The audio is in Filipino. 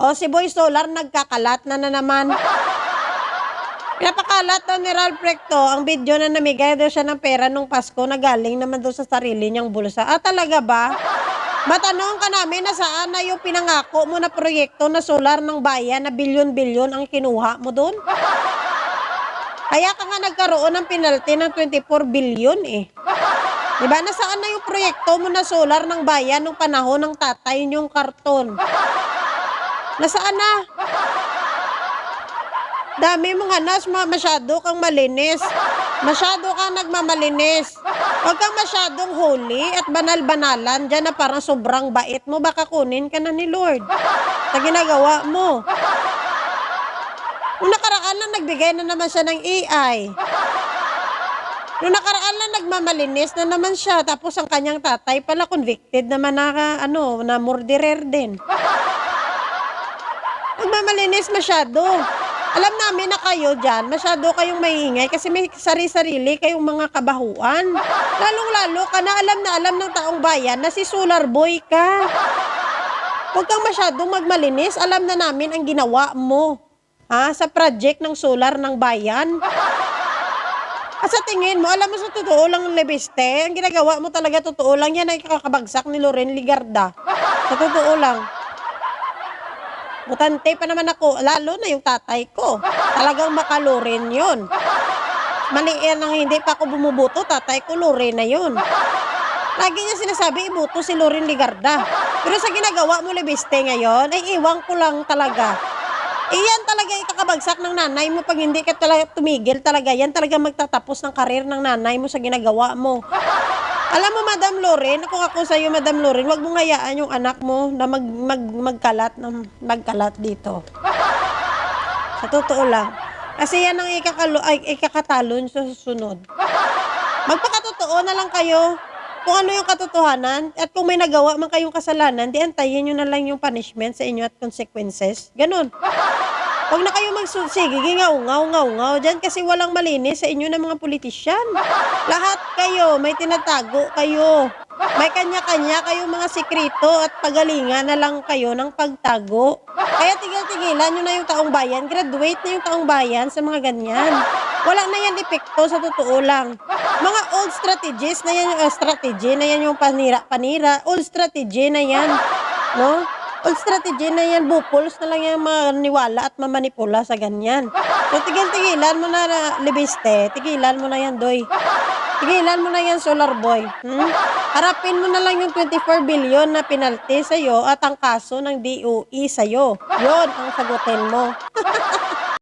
O si Boy Solar nagkakalat na naman. Pinapakalat daw ni Ralph Recto ang video na namigay daw siya ng pera nung Pasko na galing naman daw sa sarili niyang bulsa. Talaga ba? Matanong ka namin na saan na yung pinangako mo na proyekto na solar ng bayan na bilyon-bilyon ang kinuha mo doon? Kaya ka nga nagkaroon ng penalty ng 24 billion eh. Diba? Nasaan na yung proyekto mo na solar ng bayan nung panahon ng tatay niyong karton? Nasaan na? Dami mong hanas, masyado kang malinis. Masyado kang nagmamalinis. Huwag kang masyadong holy at banal-banalan dyan na parang sobrang bait mo. Baka kunin ka na ni Lord sa ginagawa mo. Nung nakaraan lang nagbigay na naman siya ng AI. Nung nakaraan lang nagmamalinis na naman siya. Tapos ang kanyang tatay pala convicted naman na murderer din. Nagmamalinis masyado. Alam namin na kayo dyan, masyado kayong maingay kasi may sari-sarili kayong mga kabahuan. Lalong-lalo ka na alam ng taong bayan na si Solar Boy ka. Huwag kang masyadong magmalinis, alam na namin ang ginawa mo. Sa project ng solar ng bayan. At sa tingin mo, alam mo sa totoo lang Lebiste, ang ginagawa mo talaga totoo lang yan ay kakabagsak ni Loren Ligarda. Sa totoo lang. Butante pa naman ako, lalo na yung tatay ko. Talagang makalurin yun. Maliit nang hindi pa ako bumubuto, tatay ko lurin na yun. Lagi niya sinasabi, ibuto si Loren Ligarda. Pero sa ginagawa mo, Lebiste, ngayon, ay iwang ko lang talaga. Iyan talaga ikakabagsak ng nanay mo pag hindi ka talaga tumigil talaga. Yan talaga magtatapos ng karir ng nanay mo sa ginagawa mo. Alam mo, Madam Loren, kung ako sa'yo, Madam Loren, wag mong hayaan yung anak mo na magkalat dito. Sa totoo lang. Kasi yan ang ikakatalon sa susunod. Magpakatotoo na lang kayo kung ano yung katotohanan at kung may nagawa man kayong kasalanan, di antayin nyo na lang yung punishment sa inyo at consequences. Ganon. Huwag na kayo magsusigig, ngaw dyan kasi walang malinis sa inyo ng mga politisyan. Lahat kayo, may tinatago kayo. May kanya-kanya kayong mga sikrito at pagalingan na lang kayo ng pagtago. Kaya tigil-tigilan nyo na yung taong bayan. Graduate na yung taong bayan sa mga ganyan. Wala na yan epekto sa totoo lang. Mga old strategies na yan yung strategy, na yan yung panira. Old strategy na yan. No? Old strategy na yan, bupols na lang yung maniwala at mamanipula sa ganyan. So, tigil-tigilan mo na, Lebiste. Tigilan mo na yan, Doy. Tigilan mo na yan, Solar Boy. Harapin mo na lang yung 24 billion na penalty sa'yo at ang kaso ng DOE sa'yo. Yun ang sagutin mo.